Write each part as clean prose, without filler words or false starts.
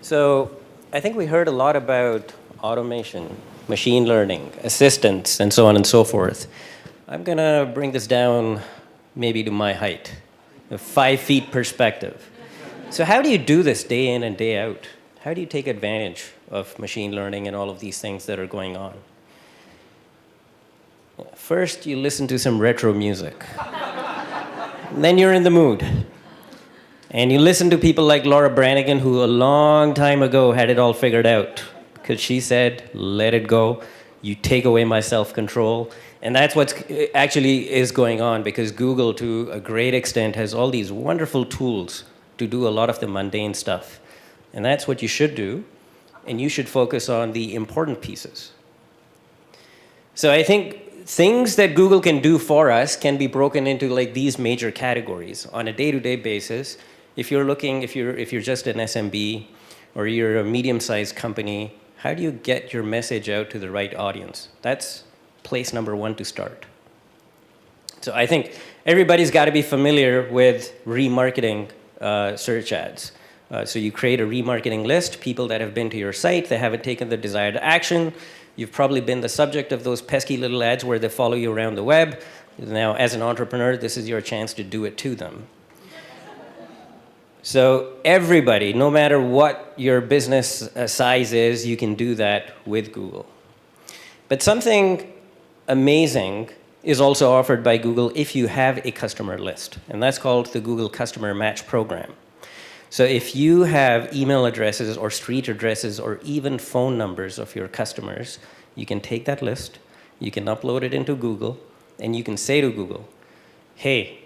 So I think we heard a lot about automation, machine learning, assistants, and so on and so forth. I'm going to bring this down maybe to my height, a 5 feet perspective. So how do you do this day in and day out? How do you take advantage of machine learning and all of these things that are going on? First, you listen to some retro music. Then you're in the mood. And you listen to people like Laura Branigan, who a long time ago had it all figured out. Because she said, let it go. You take away my self-control. And that's what actually is going on, because Google, to a great extent, has all these wonderful tools to do a lot of the mundane stuff. And that's what you should do. And you should focus on the important pieces. So I think things that Google can do for us can be broken into like these major categories. On a day-to-day basis, if you're just an SMB or you're a medium-sized company, how do you get your message out to the right audience? That's place number one to start. So I think everybody's got to be familiar with remarketing search ads. So you create a remarketing list, people that have been to your site, they haven't taken the desired action. You've probably been the subject of those pesky little ads where they follow you around the web. Now, as an entrepreneur, this is your chance to do it to them. So everybody, no matter what your business size is, you can do that with Google. But something amazing is also offered by Google if you have a customer list, and that's called the Google Customer Match Program. So if you have email addresses or street addresses or even phone numbers of your customers, you can take that list, you can upload it into Google, and you can say to Google, hey,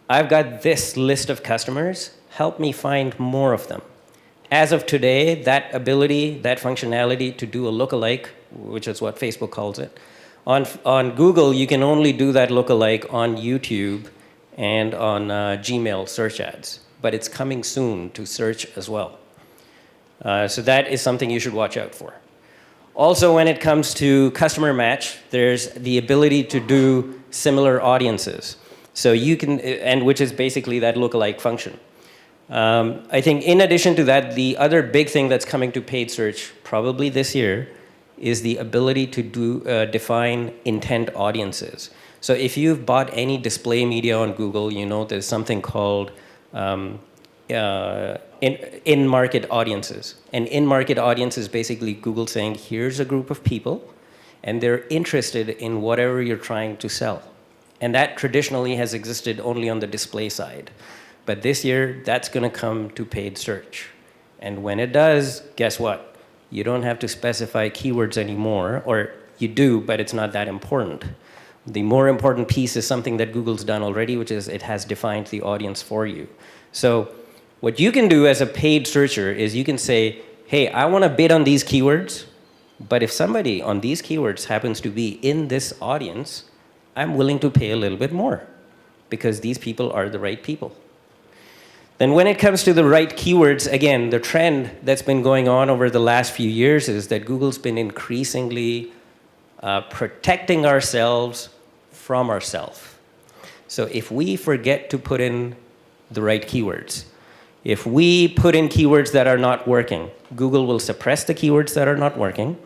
I've got this list of customers, help me find more of them. As of today, that ability, that functionality to do a lookalike, which is what Facebook calls it, on Google, you can only do that lookalike on YouTube and on Gmail search ads. But it's coming soon to search as well. So that is something you should watch out for. Also, when it comes to customer match, there's the ability to do similar audiences. So you can, and which is basically that lookalike function. I think in addition to that, the other big thing that's coming to paid search probably this year is the ability to define intent audiences. So if you've bought any display media on Google, you know there's something called in-market audiences. And in-market audience is basically Google saying, here's a group of people, and they're interested in whatever you're trying to sell. And that traditionally has existed only on the display side. But this year, that's going to come to paid search. And when it does, guess what? You don't have to specify keywords anymore, or you do, but it's not that important. The more important piece is something that Google's done already, which is it has defined the audience for you. So what you can do as a paid searcher is you can say, hey, I want to bid on these keywords, but if somebody on these keywords happens to be in this audience, I'm willing to pay a little bit more because these people are the right people. Then when it comes to the right keywords, again, the trend that's been going on over the last few years is that Google's been increasingly protecting ourselves from ourselves. So if we forget to put in the right keywords, if we put in keywords that are not working, Google will suppress the keywords that are not working.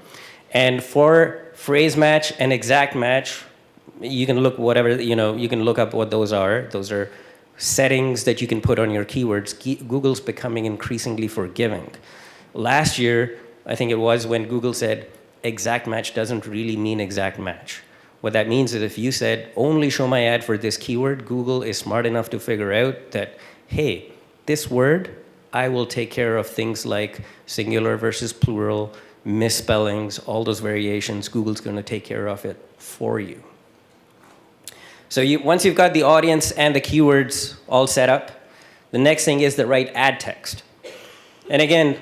And for phrase match and exact match, you can look whatever, you can look up what those are. Those are settings that you can put on your keywords. Google's becoming increasingly forgiving. Last year, I think it was when Google said, exact match doesn't really mean exact match. What that means is if you said, only show my ad for this keyword, Google is smart enough to figure out that, hey, this word, I will take care of things like singular versus plural, misspellings, all those variations. Google's going to take care of it for you. So once you've got the audience and the keywords all set up, the next thing is the right ad text. And again,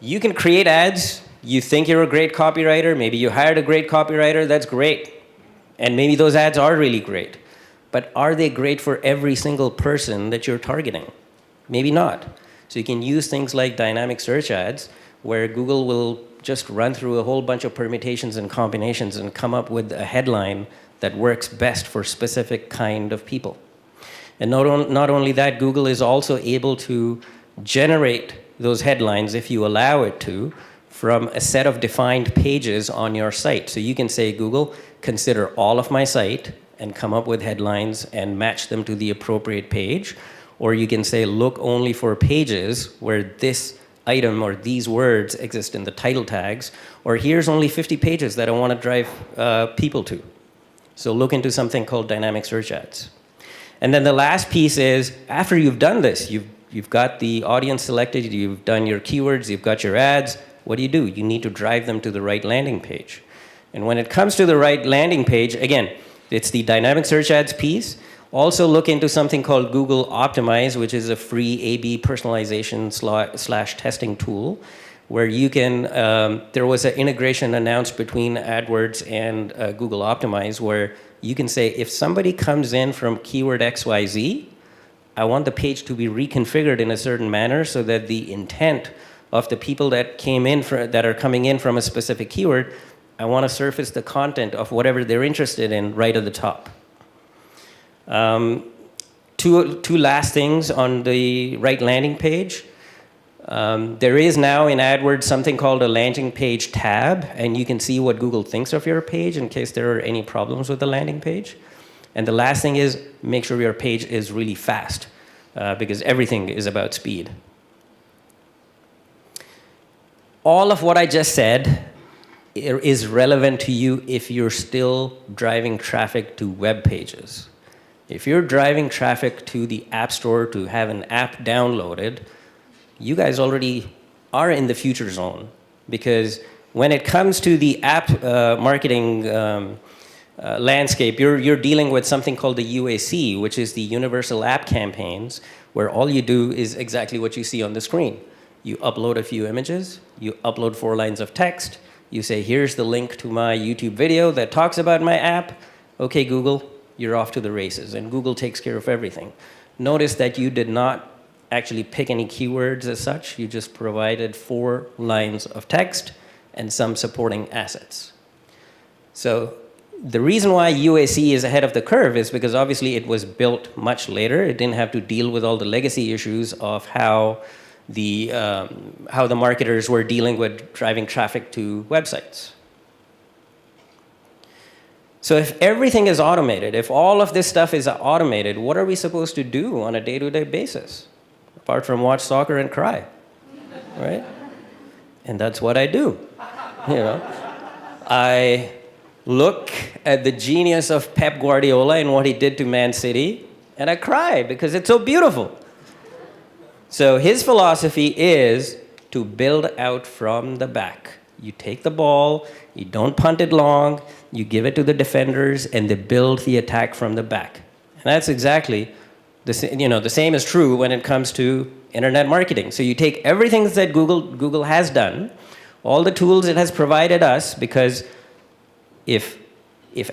you can create ads. You think you're a great copywriter. Maybe you hired a great copywriter. That's great. And maybe those ads are really great. But are they great for every single person that you're targeting? Maybe not. So you can use things like dynamic search ads, where Google will just run through a whole bunch of permutations and combinations and come up with a headline that works best for specific kind of people. And not only that, Google is also able to generate those headlines, if you allow it to, from a set of defined pages on your site. So you can say, Google, consider all of my site and come up with headlines and match them to the appropriate page. Or you can say, look only for pages where this item or these words exist in the title tags. Or here's only 50 pages that I want to drive people to. So look into something called dynamic search ads. And then the last piece is, after you've done this, you've got the audience selected, you've done your keywords, you've got your ads, what do? You need to drive them to the right landing page. And when it comes to the right landing page, again, it's the dynamic search ads piece. Also look into something called Google Optimize, which is a free A/B personalization / testing tool, where you can, there was an integration announced between AdWords and Google Optimize, where you can say, if somebody comes in from keyword XYZ, I want the page to be reconfigured in a certain manner so that the intent of the people that that are coming in from a specific keyword, I want to surface the content of whatever they're interested in right at the top. Two last things on the right landing page. There is now in AdWords something called a landing page tab, and you can see what Google thinks of your page in case there are any problems with the landing page. And the last thing is, make sure your page is really fast, because everything is about speed. All of what I just said is relevant to you if you're still driving traffic to web pages. If you're driving traffic to the App Store to have an app downloaded, you guys already are in the future zone, because when it comes to the app marketing landscape, you're dealing with something called the UAC, which is the Universal App Campaigns, where all you do is exactly what you see on the screen. You upload a few images, you upload 4 lines of text, you say, here's the link to my YouTube video that talks about my app. Okay, Google, you're off to the races, and Google takes care of everything. Notice that you did not actually pick any keywords as such. You just provided 4 lines of text and some supporting assets. So the reason why UAC is ahead of the curve is because obviously it was built much later. It didn't have to deal with all the legacy issues of how the marketers were dealing with driving traffic to websites. So if everything is automated, if all of this stuff is automated, what are we supposed to do on a day-to-day basis? Apart from watch soccer and cry, right? And that's what I do, you know. I look at the genius of Pep Guardiola and what he did to Man City, and I cry because it's so beautiful. So his philosophy is to build out from the back. You take the ball, you don't punt it long, you give it to the defenders, and they build the attack from the back. And that's exactly the same is true when it comes to internet marketing. So you take everything that Google has done, all the tools it has provided us, because if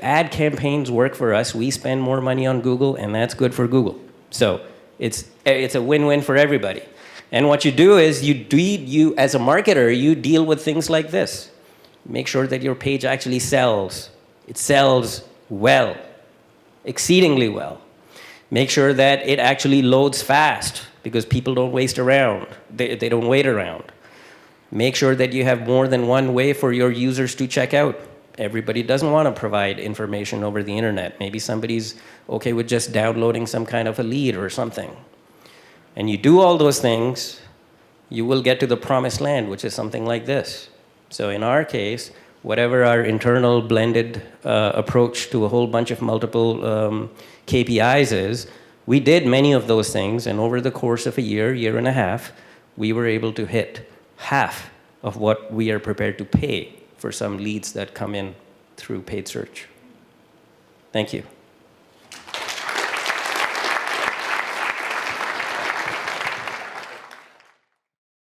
ad campaigns work for us, we spend more money on Google, and that's good for Google. So it's a win-win for everybody. And what you do is you as a marketer, you deal with things like this. Make sure that your page actually sells. It sells well, exceedingly well. Make sure that it actually loads fast, because people don't waste around. They don't wait around. Make sure that you have more than one way for your users to check out. Everybody doesn't want to provide information over the internet. Maybe somebody's okay with just downloading some kind of a lead or something. And you do all those things, you will get to the promised land, which is something like this. So in our case, whatever our internal blended approach to a whole bunch of multiple KPIs is, we did many of those things, and over the course of a year and a half, we were able to hit half of what we are prepared to pay for some leads that come in through paid search. Thank you.